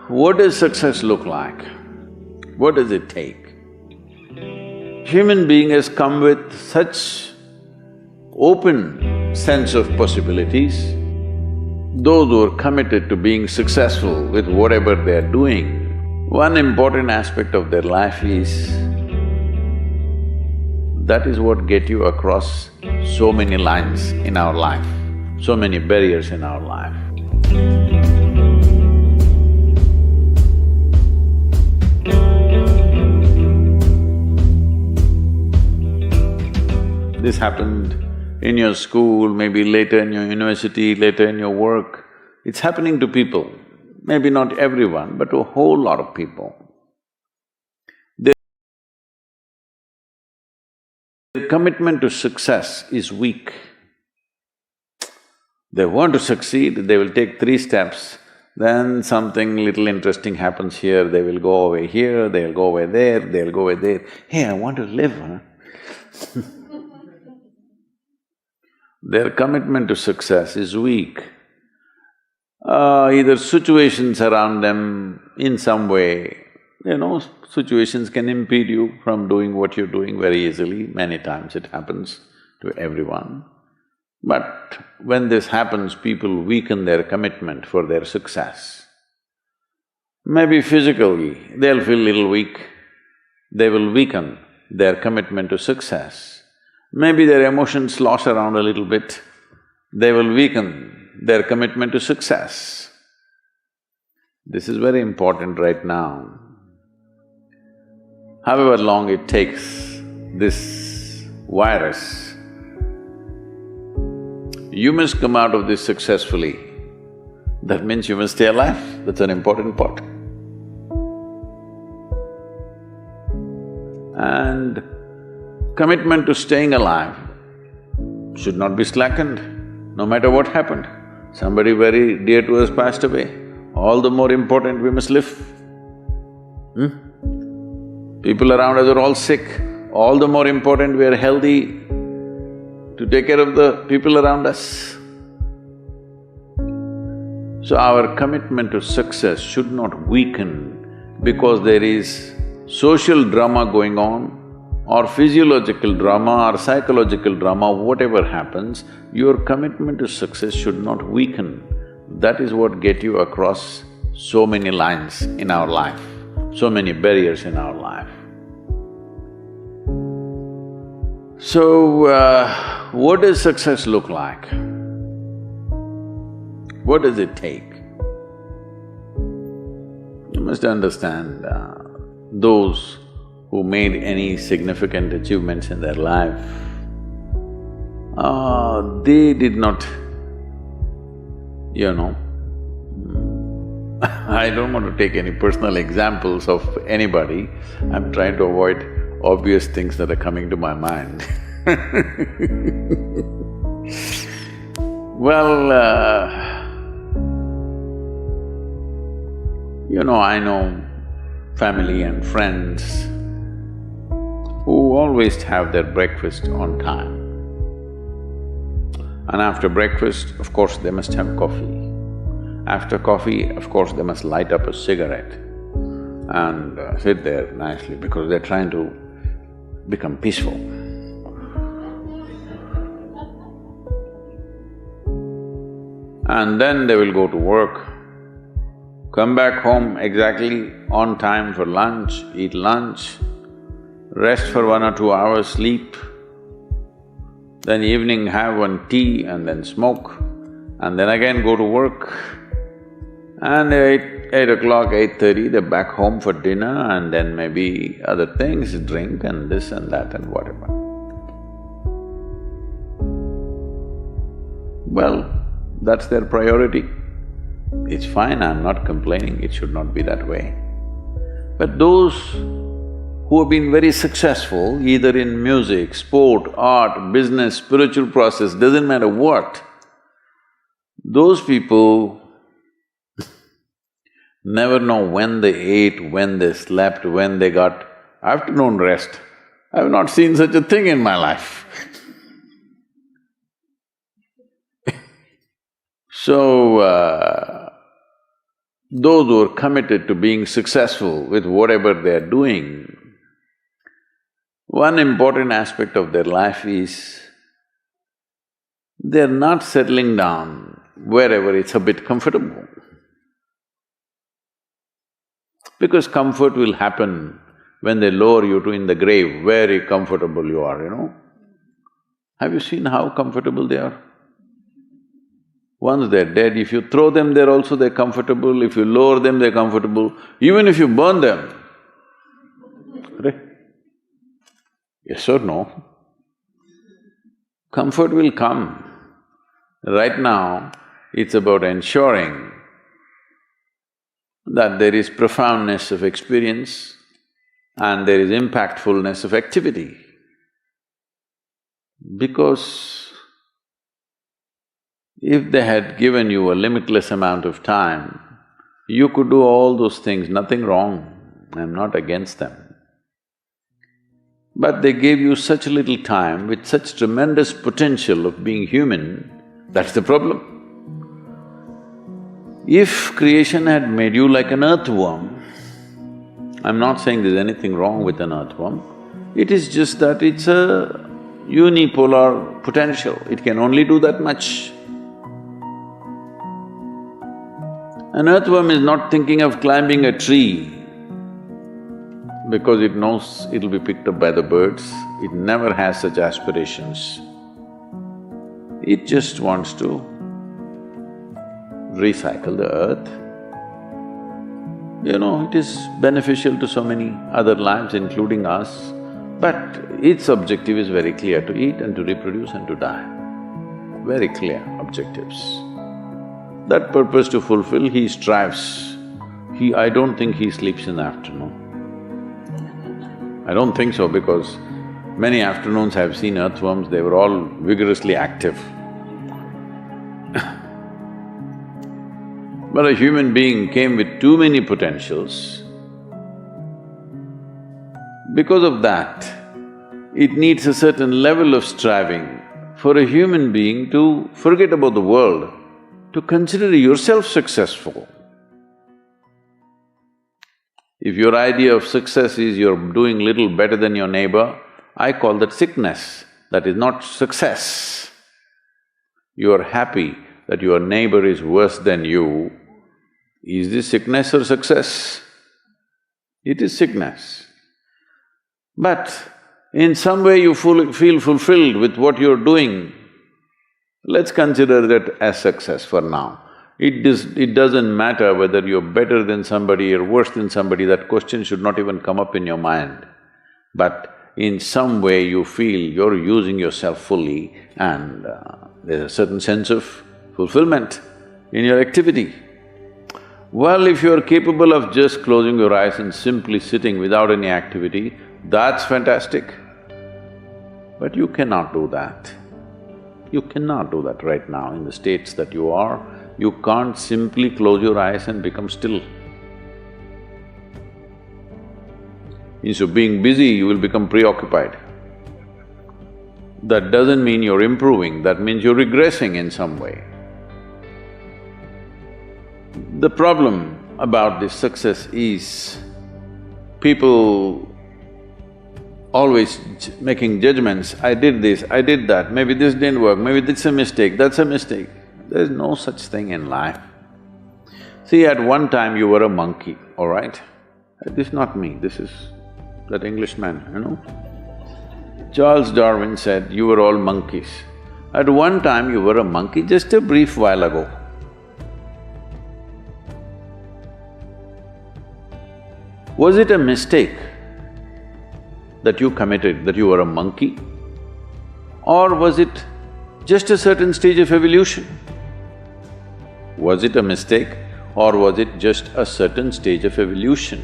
What does success look like? What does it take? Human being has come with such open sense of possibilities. Those who are committed to being successful with whatever they are doing, one important aspect of their life is that is what get you across so many lines in our life, so many barriers in our life. This happened in your school, maybe later in your university, later in your work. It's happening to people, maybe not everyone, but to a whole lot of people. Their commitment to success is weak. They want to succeed, they will take 3 steps, then something little interesting happens here, they will go away here, they'll go away there, they'll go away there. Hey, I want to live, huh? Their commitment to success is weak. Either situations around them in some way, situations can impede you from doing what you're doing very easily. Many times it happens to everyone. But when this happens, people weaken their commitment for their success. Maybe physically, they'll feel little weak, they will weaken their commitment to success. Maybe their emotions slosh around a little bit, they will weaken their commitment to success. This is very important right now. However long it takes, this virus, you must come out of this successfully. That means you must stay alive, that's an important part. And commitment to staying alive should not be slackened, no matter what happened. Somebody very dear to us passed away, all the more important we must live. People around us are all sick, all the more important we are healthy to take care of the people around us. So our commitment to success should not weaken because there is social drama going on, or physiological drama or psychological drama, whatever happens, your commitment to success should not weaken. That is what get you across so many lines in our life, so many barriers in our life. So, what does success look like? What does it take? You must understand, those who made any significant achievements in their life, they did not, I don't want to take any personal examples of anybody, I'm trying to avoid obvious things that are coming to my mind. Well, I know family and friends who always have their breakfast on time. And after breakfast, of course, they must have coffee. After coffee, of course, they must light up a cigarette and sit there nicely because they're trying to become peaceful. And then they will go to work, come back home exactly on time for lunch, eat lunch, rest for 1 or 2 hours, sleep, then evening have one tea and then smoke, and then again go to work. And 8 o'clock, 8:30, they're back home for dinner and then maybe other things, drink and this and that and whatever. Well, that's their priority. It's fine, I'm not complaining, it should not be that way. But those who have been very successful, either in music, sport, art, business, spiritual process, doesn't matter what, those people never know when they ate, when they slept, when they got afternoon rest. I've not seen such a thing in my life. So, those who are committed to being successful with whatever they're doing, one important aspect of their life is they're not settling down wherever it's a bit comfortable. Because comfort will happen when they lower you to in the grave, very comfortable you are, you know. Have you seen how comfortable they are? Once they're dead, if you throw them there also they're comfortable, if you lower them they're comfortable, even if you burn them. Right? Yes or no? Comfort will come. Right now, it's about ensuring that there is profoundness of experience and there is impactfulness of activity. Because if they had given you a limitless amount of time, you could do all those things, nothing wrong, I'm not against them. But they gave you such little time with such tremendous potential of being human, that's the problem. If creation had made you like an earthworm, I'm not saying there's anything wrong with an earthworm, it is just that it's a unipolar potential, it can only do that much. An earthworm is not thinking of climbing a tree because it knows it'll be picked up by the birds, it never has such aspirations. It just wants to recycle the earth. You know, it is beneficial to so many other lives including us, but its objective is very clear, to eat and to reproduce and to die. Very clear objectives. That purpose to fulfill, he strives. I don't think he sleeps in the afternoon. I don't think so because many afternoons I've seen earthworms, they were all vigorously active. But a human being came with too many potentials. Because of that, it needs a certain level of striving for a human being to forget about the world, to consider yourself successful. If your idea of success is you're doing little better than your neighbor, I call that sickness, that is not success. You are happy that your neighbor is worse than you, is this sickness or success? It is sickness. But in some way you feel fulfilled with what you're doing, let's consider that as success for now. It doesn't matter whether you're better than somebody or worse than somebody, that question should not even come up in your mind. But in some way you feel you're using yourself fully and there's a certain sense of fulfillment in your activity. Well, if you're capable of just closing your eyes and simply sitting without any activity, that's fantastic. But you cannot do that. You cannot do that right now in the states that you are. You can't simply close your eyes and become still. Instead of being busy, you will become preoccupied. That doesn't mean you're improving, that means you're regressing in some way. The problem about this success is people always making judgments, I did this, I did that, maybe this didn't work, maybe this is a mistake, that's a mistake. There's no such thing in life. See, at one time you were a monkey, all right? This is not me, this is that Englishman, you know? Charles Darwin said, you were all monkeys. At one time you were a monkey, just a brief while ago. Was it a mistake that you committed, that you were a monkey? Or was it just a certain stage of evolution? Was it a mistake or was it just a certain stage of evolution?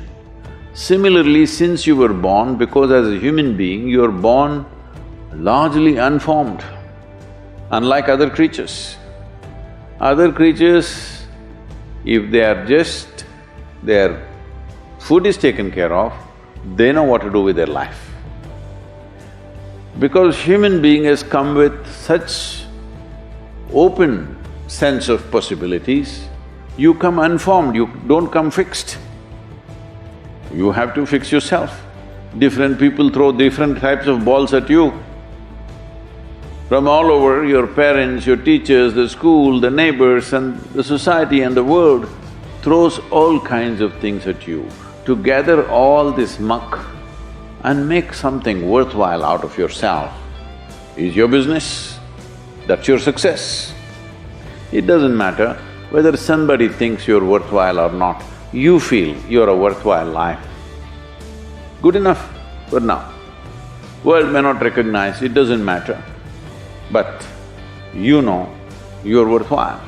Similarly, since you were born, because as a human being, you're born largely unformed, unlike other creatures. Other creatures, if they are just… their food is taken care of, they know what to do with their life. Because human being has come with such open sense of possibilities, You come unformed, you don't come fixed. You have to fix yourself. Different people throw different types of balls at you. From all over, your parents, your teachers, the school, the neighbors and the society and the world throws all kinds of things at you. To gather all this muck and make something worthwhile out of yourself is your business. That's your success. It doesn't matter whether somebody thinks you're worthwhile or not, you feel you're a worthwhile life. Good enough for now. World may not recognize, it doesn't matter, but you know you're worthwhile.